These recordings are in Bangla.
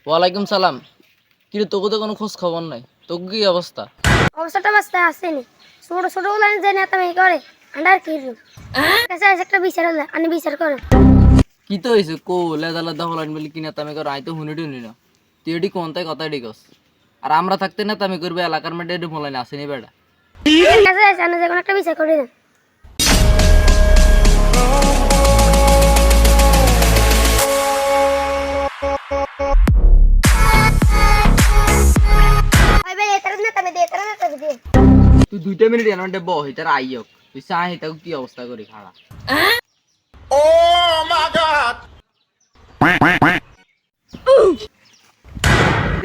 ওয়ালাইকুম সালাম। কিন্তু তোকে তো কোনো খোঁজ খবর নাই, তোর কি অবস্থা? অবস্থাটা বাস্তা আসেনি। ছোট ছোট লাইন যে নেতামি করে আন্ডার কি কাছে একটা বিচার হলে আমি বিচার করে কি তো হয়েছে কো লেদা লেদা হলাইন বলি কিনা তামি কর আই তো হুনি টুনি না। তুই এটি কোন তাই কথা এটি কস। আর আমরা থাকতে না তামি করবে এলাকার মধ্যে এটি হলাইন আসেনি বেটা। কাছে আমি যে কোনো একটা বিচার করে দেন। ভাই ভাই এটার না তবে দে এটার না তবে দে তুই 2 মিনিট এনতে বহ এটার আইয়ক তুই চাই এটা কি অবস্থা করি খাড়া।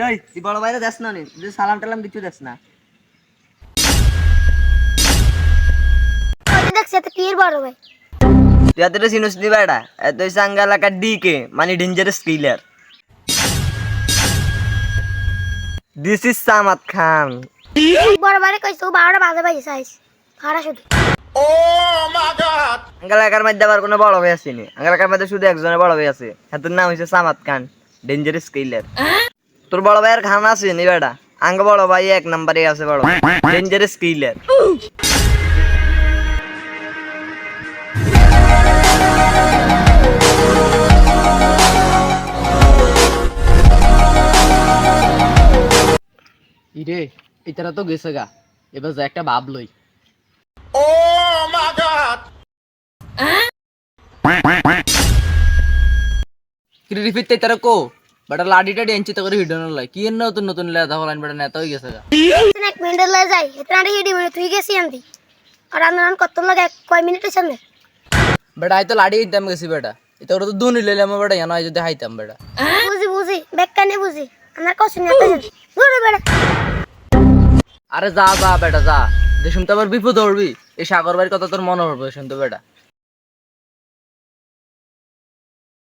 গাই তুই বড় ভাইরা দেখ না নি তুই সালাম টালাম কিছু দেখ না। ওই দেখছ তো তীর বড় ভাই তুই এতটা সিনুস নি বেটা এত সাঙ্গা এলাকা ডিকে মানে dangerous killer. This is Samad Khan. বড় ভাই কইছো 12টা বাজে ভাই সাইজ খাড়া শুধু আঙ্গাল এলাকার মধ্যে আবার কোনো বড় ভাই আসেনি। আঙ্গাল এলাকার মধ্যে শুধু একজনের বড় ভাই আছে, হাতের নাম হচ্ছে সামাদ খান, ডেঞ্জারাস কিলার। তোর বড় ভাইয়ের খান আছে নি বেটা? আঙ্গ বড় ভাই 1 নম্বরে আছে, বড় ডেঞ্জারাস কিলার। ইরে এটারা তো গেছে গা, এবার যা একটা ভাব লই। রিফিট তারা কো বেটা লাডিটা ডেঞ্চি তো করে হিডন লাই কি এর নতুন নতুন লেদা হলাইন বেটা নেতা হয়ে গেছে গা। এক মিনিট লে যাই এটা না হিডি মানে তুই গেছি আনতি আর আমি কত লাগে কয় মিনিটের সামনে বেটা আই তো লাডি দিতাম গেছি বেটা এটা ওরা তো দুনি লইলাম বেটা জানো আই যদি হাইতাম বেটা। বুঝি বুঝি বেকানে বুঝি আমার কষ্ট নিয়ে গুরু বেড়া আরে যা যা বেটা যা, দেখুন তো আবার বিপদ হবি। এই সাগর বাড়ির কথা তোর মনে পড়বে শুনতো বেটা।